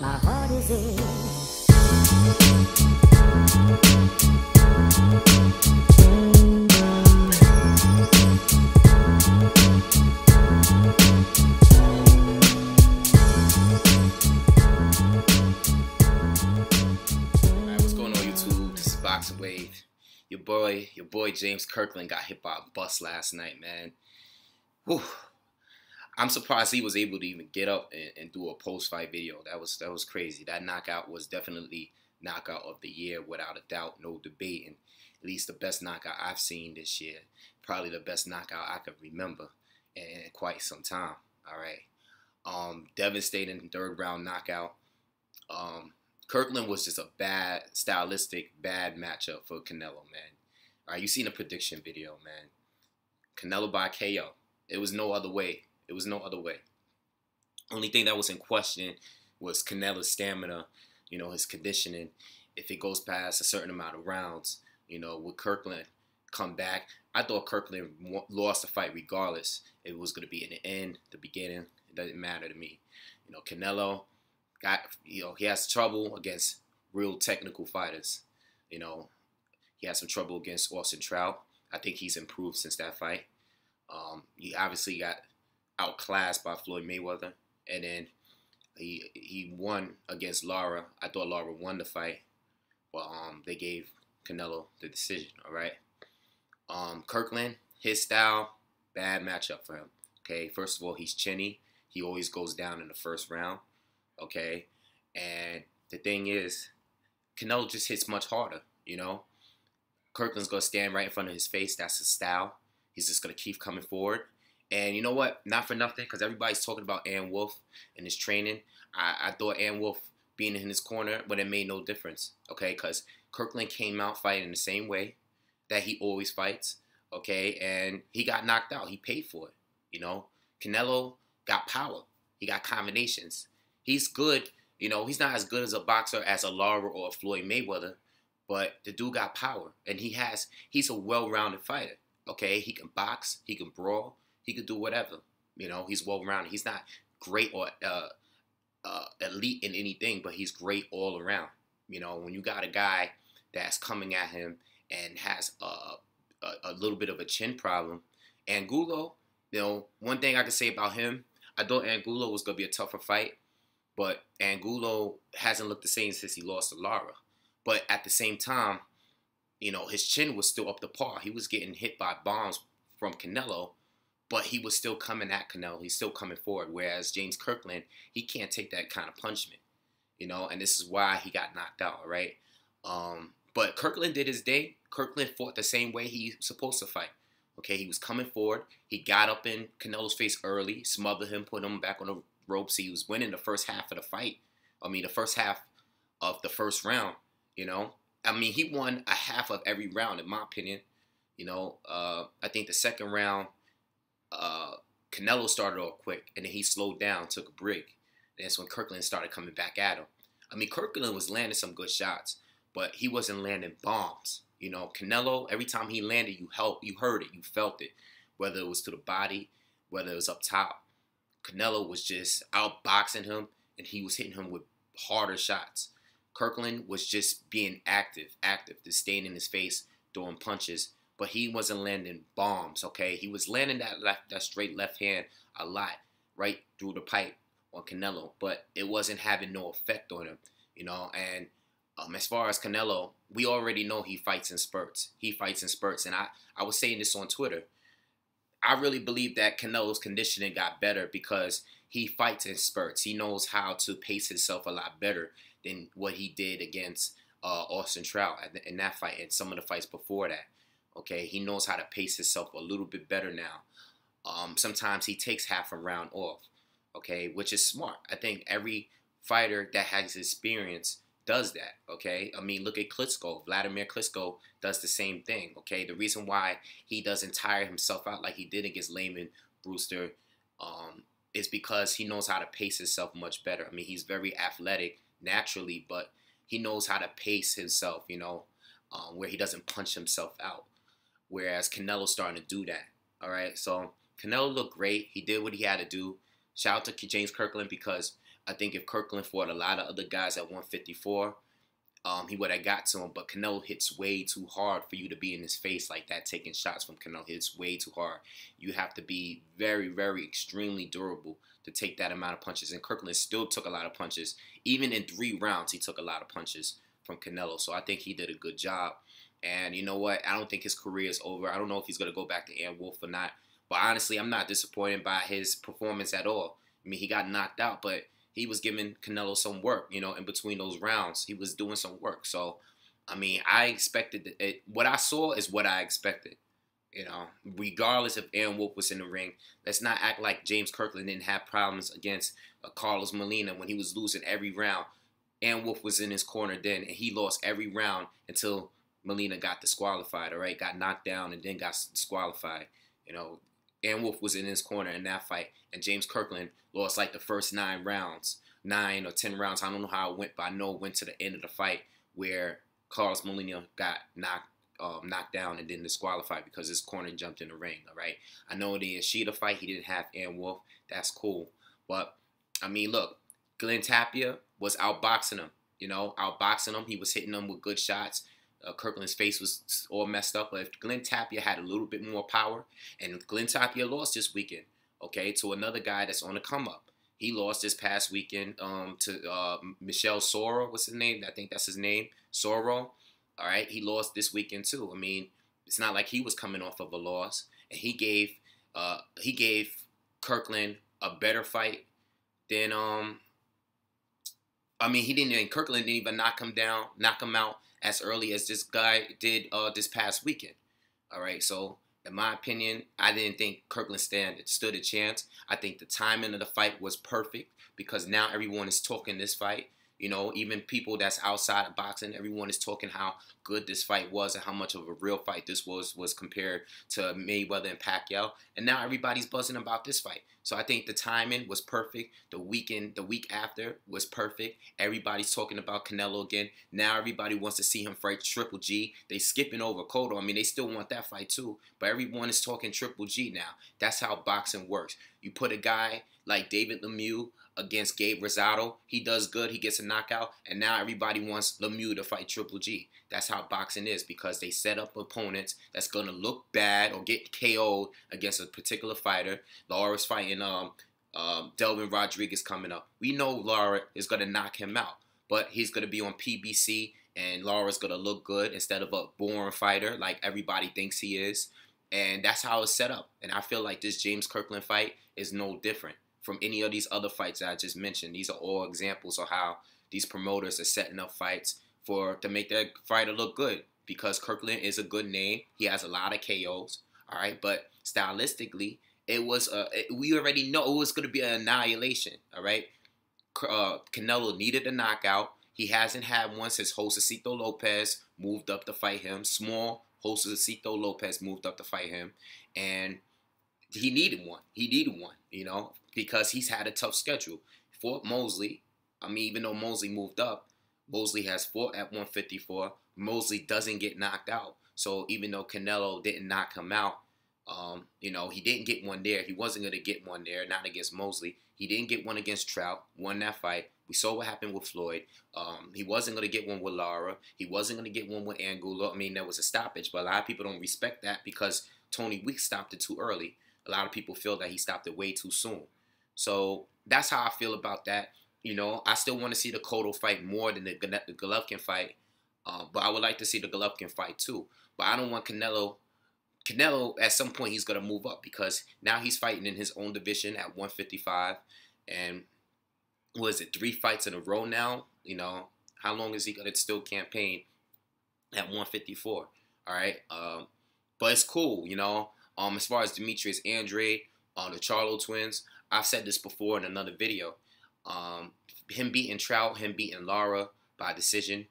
My heart is in. Alright, what's going on YouTube? This is BoxingWave. Your boy James Kirkland got hit by a bus last night, man. Whew. I'm surprised he was able to even get up and do a post-fight video. That was crazy. That knockout was definitely knockout of the year, without a doubt, no debate. And at least the best knockout I've seen this year. Probably the best knockout I could remember in quite some time. All right. Devastating third round knockout. Kirkland was just a bad matchup for Canelo, man. All right, you seen the prediction video, man. Canelo by KO. It was no other way. It was no other way. Only thing that was in question was Canelo's stamina, his conditioning. If it goes past a certain amount of rounds, would Kirkland come back? I thought Kirkland lost the fight regardless. It was going to be in the end, the beginning. It doesn't matter to me. Canelo he has trouble against real technical fighters. He had some trouble against Austin Trout. I think he's improved since that fight. He obviously got outclassed by Floyd Mayweather, and then he won against Lara. I thought Lara won the fight, but they gave Canelo the decision. All right. Kirkland, his style, bad matchup for him. Okay, first of all, he's chinny. He always goes down in the first round. Okay, and the thing is, Canelo just hits much harder. Kirkland's gonna stand right in front of his face. That's his style. He's just gonna keep coming forward. And you know what? Not for nothing, because everybody's talking about Ann Wolfe and his training. I thought Ann Wolfe being in his corner, but it made no difference. Okay, because Kirkland came out fighting the same way that he always fights. Okay, and he got knocked out. He paid for it. Canelo got power. He got combinations. He's good. He's not as good as a boxer as a Lara or a Floyd Mayweather, but the dude got power, and he's a well-rounded fighter. Okay, he can box, he can brawl, he can do whatever. He's well-rounded. He's not great or elite in anything, but he's great all around. When you got a guy that's coming at him and has a little bit of a chin problem, Angulo, one thing I can say about him, I thought Angulo was going to be a tougher fight. But Angulo hasn't looked the same since he lost to Lara. But at the same time, his chin was still up to par. He was getting hit by bombs from Canelo, but he was still coming at Canelo. He's still coming forward. Whereas James Kirkland, he can't take that kind of punishment, and this is why he got knocked out, all right? But Kirkland did his day. Kirkland fought the same way he's supposed to fight. Okay, he was coming forward. He got up in Canelo's face early, smothered him, put him back on the ropes. He was winning the first half of the fight. The first half of the first round, he won a half of every round, in my opinion. I think the second round, Canelo started off quick, and then he slowed down, took a break. And that's when Kirkland started coming back at him. Kirkland was landing some good shots, but he wasn't landing bombs. Canelo, every time he landed, you heard it, you felt it, whether it was to the body, whether it was up top. Canelo was just outboxing him, and he was hitting him with harder shots. Kirkland was just being active, just staying in his face, throwing punches, but he wasn't landing bombs, okay? He was landing that straight left hand a lot, right through the pipe on Canelo, but it wasn't having no effect on him, and as far as Canelo, we already know he fights in spurts. And I was saying this on Twitter. I really believe that Canelo's conditioning got better because he fights in spurts. He knows how to pace himself a lot better than what he did against Austin Trout in that fight and some of the fights before that. Okay, he knows how to pace himself a little bit better now. Sometimes he takes half a round off, okay, which is smart. I think every fighter that has experience does that, okay? Look at Klitschko. Vladimir Klitschko does the same thing, okay? The reason why he doesn't tire himself out like he did against Lehman Brewster is because he knows how to pace himself much better. He's very athletic naturally, but he knows how to pace himself, where he doesn't punch himself out. Whereas Canelo's starting to do that, all right? So Canelo looked great. He did what he had to do. Shout out to James Kirkland because I think if Kirkland fought a lot of other guys at 154, he would have got to him. But Canelo hits way too hard for you to be in his face like that, taking shots from Canelo. Hits way too hard. You have to be very, very extremely durable to take that amount of punches. And Kirkland still took a lot of punches. Even in 3 rounds, he took a lot of punches from Canelo. So I think he did a good job. And you know what? I don't think his career is over. I don't know if he's going to go back to Ann Wolf or not. But honestly, I'm not disappointed by his performance at all. I mean, he got knocked out, but he was giving Canelo some work, you know, in between those rounds. He was doing some work. So, I mean, I expected it. What I saw is what I expected, you know, regardless if Aaron Wolf was in the ring. Let's not act like James Kirkland didn't have problems against Carlos Molina when he was losing every round. Aaron Wolf was in his corner then, and he lost every round until Molina got disqualified, all right? Got knocked down and then got disqualified. You know, Aaron Wolf was in his corner in that fight, and James Kirkland lost like the first 9 rounds, 9 or 10 rounds. I don't know how it went, but I know it went to the end of the fight where Carlos Molina got knocked down and then disqualified because his corner jumped in the ring, all right? I know in the Ishida fight, he didn't have Aaron Wolf. That's cool. But, I mean, look, Glenn Tapia was outboxing him, you know, outboxing him. He was hitting him with good shots. Kirkland's face was all messed up. But if Glenn Tapia had a little bit more power, and Glenn Tapia lost this weekend, okay, to another guy that's on the come up. He lost this past weekend to Michel Soro. What's his name? I think that's his name, Soro. All right, he lost this weekend too. I mean, it's not like he was coming off of a loss, and he gave Kirkland a better fight than I mean, he didn't. And Kirkland didn't even knock him out as early as this guy did this past weekend. All right, so in my opinion, I didn't think Kirkland stood a chance. I think the timing of the fight was perfect because now everyone is talking this fight. You know, even people that's outside of boxing, everyone is talking how good this fight was and how much of a real fight this was compared to Mayweather and Pacquiao. And now everybody's buzzing about this fight. So I think the timing was perfect. The week after was perfect. Everybody's talking about Canelo again. Now everybody wants to see him fight Triple G. They skipping over Cotto. I mean, they still want that fight too. But everyone is talking Triple G now. That's how boxing works. You put a guy like David Lemieux against Gabe Rosado. He does good. He gets a knockout. And now everybody wants Lemieux to fight Triple G. That's how boxing is because they set up opponents that's going to look bad or get KO'd against a particular fighter. Lara's fighting Delvin Rodriguez coming up. We know Lara is going to knock him out. But he's going to be on PBC and Lara's going to look good instead of a boring fighter like everybody thinks he is. And that's how it's set up. And I feel like this James Kirkland fight is no different from any of these other fights that I just mentioned. These are all examples of how these promoters are setting up fights to make their fighter look good because Kirkland is a good name. He has a lot of KOs, all right? But stylistically, we already know it was going to be an annihilation, all right? Canelo needed a knockout. He hasn't had one since Josecito Lopez moved up to fight him. Small Josecito Lopez moved up to fight him. And he needed one. He needed one, you know, because he's had a tough schedule. He fought Mosley. I mean, even though Mosley moved up, Mosley has fought at 154. Mosley doesn't get knocked out. So even though Canelo didn't knock him out, you know, he didn't get one there. He wasn't going to get one there, not against Mosley. He didn't get one against Trout, won that fight. We saw what happened with Floyd. He wasn't going to get one with Lara. He wasn't going to get one with Angulo. I mean, there was a stoppage, but a lot of people don't respect that because Tony Weeks stopped it too early. A lot of people feel that he stopped it way too soon. So that's how I feel about that. You know, I still want to see the Cotto fight more than the Golovkin fight. But I would like to see the Golovkin fight too. But I don't want Canelo. Canelo, at some point, he's going to move up because now he's fighting in his own division at 155. And was it 3 fights in a row now? You know, how long is he going to still campaign at 154? All right. But it's cool, you know. As far as Demetrius Andrade, the Charlo twins, I've said this before in another video. Him beating Trout, him beating Lara by decision,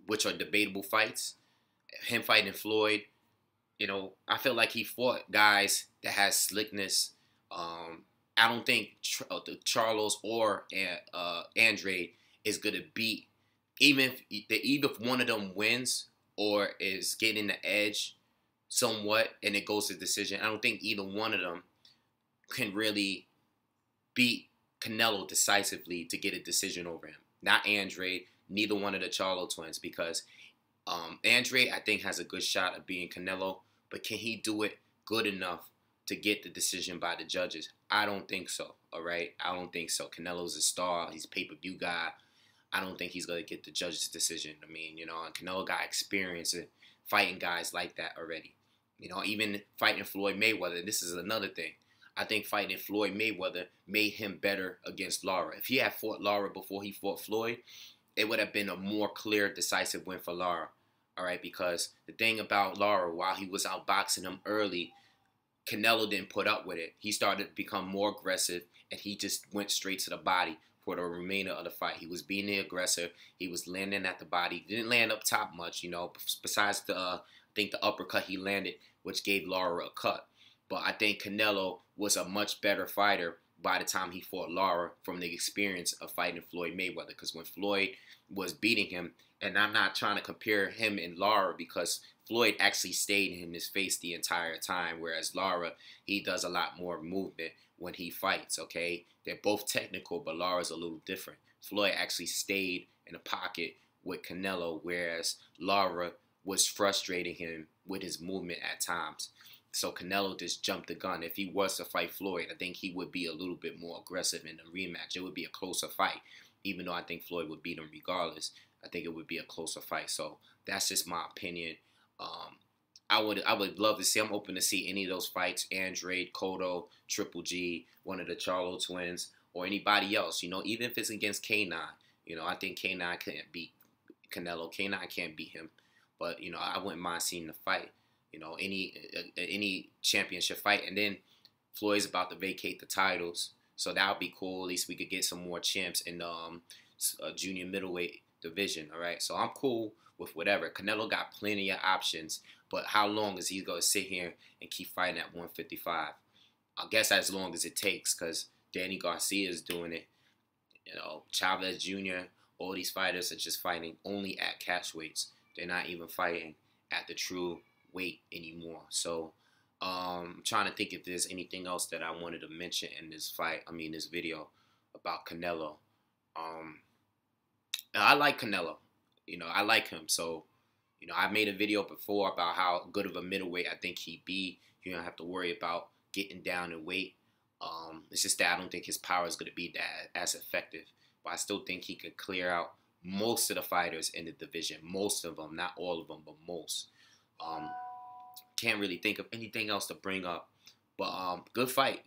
which are debatable fights. Him fighting Floyd, you know, I feel like he fought guys that has slickness. I don't think the Charlos or Andrade is going to beat, even if one of them wins or is getting the edge somewhat and it goes to decision, I don't think either one of them can really beat Canelo decisively to get a decision over him. Not Andre, neither one of the Charlo twins, because Andre, I think, has a good shot of being Canelo, but can he do it good enough to get the decision by the judges? I don't think so, all right? I don't think so. Canelo's a star. He's a pay-per-view guy. I don't think he's going to get the judge's decision. I mean, you know, and Canelo got experience in fighting guys like that already. You know, even fighting Floyd Mayweather, this is another thing. I think fighting Floyd Mayweather made him better against Lara. If he had fought Lara before he fought Floyd, it would have been a more clear, decisive win for Lara. All right, because the thing about Lara, while he was outboxing him early, Canelo didn't put up with it. He started to become more aggressive, and he just went straight to the body for the remainder of the fight. He was being the aggressor. He was landing at the body. Didn't land up top much, you know, besides the, I think the uppercut he landed, which gave Lara a cut. But I think Canelo was a much better fighter by the time he fought Lara from the experience of fighting Floyd Mayweather. Because when Floyd was beating him, and I'm not trying to compare him and Lara because Floyd actually stayed in his face the entire time, whereas Lara, he does a lot more movement when he fights, okay? They're both technical, but Lara's a little different. Floyd actually stayed in the pocket with Canelo, whereas Lara was frustrating him with his movement at times. So Canelo just jumped the gun. If he was to fight Floyd, I think he would be a little bit more aggressive in the rematch. It would be a closer fight, even though I think Floyd would beat him regardless. I think it would be a closer fight. So that's just my opinion. I would love to see. I'm open to see any of those fights. Andre, Cotto, Triple G, one of the Charlo twins, or anybody else. You know, even if it's against K9. You know, I think K9 can't beat Canelo. K9 can't beat him. But you know, I wouldn't mind seeing the fight. You know, any championship fight, and then Floyd's about to vacate the titles, so that would be cool. At least we could get some more champs in the junior middleweight division. All right, so I'm cool with whatever. Canelo got plenty of options, but how long is he gonna sit here and keep fighting at 155? I guess as long as it takes, because Danny Garcia is doing it. You know, Chavez Jr. All these fighters are just fighting only at catch weights. They're not even fighting at the true weight anymore. So I'm trying to think if there's anything else that I wanted to mention in this fight. I mean, this video about Canelo. I like Canelo. You know, I like him. So, you know, I made a video before about how good of a middleweight I think he'd be. You don't have to worry about getting down in weight. It's just that I don't think his power is going to be that as effective. But I still think he could clear out most of the fighters in the division. Most of them, not all of them, but most. Can't really think of anything else to bring up. But good fight.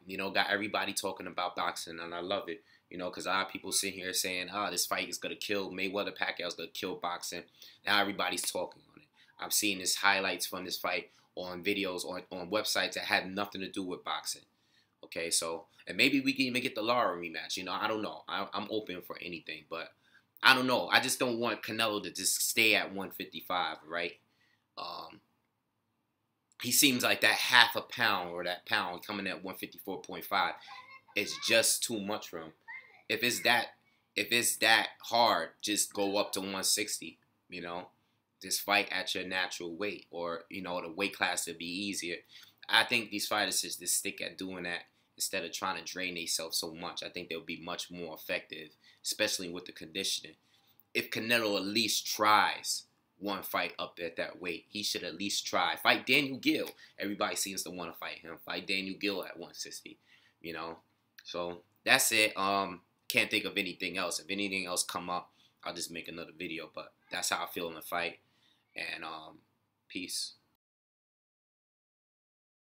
You know, got everybody talking about boxing, and I love it. You know, because a lot of people sit here saying, this fight is going to kill Mayweather, Pacquiao's going to kill boxing. Now everybody's talking on it. I've seen this highlights from this fight on videos, on websites that had nothing to do with boxing. Okay, so, and maybe we can even get the Lara rematch. You know, I don't know. I'm open for anything, but I don't know. I just don't want Canelo to just stay at 155, right? He seems like that half a pound or that pound coming at 154.5 is just too much for him. If it's that hard, just go up to 160, you know. Just fight at your natural weight, or, you know, the weight class to be easier. I think these fighters just stick at doing that instead of trying to drain themselves so much. I think they'll be much more effective, especially with the conditioning. If Canelo at least tries one fight up at that weight, he should at least try. Fight Daniel Gill. Everybody seems to want to fight him. Fight Daniel Gill at 160, you know. So that's it. Can't think of anything else. If anything else come up, I'll just make another video. But that's how I feel in the fight. And peace.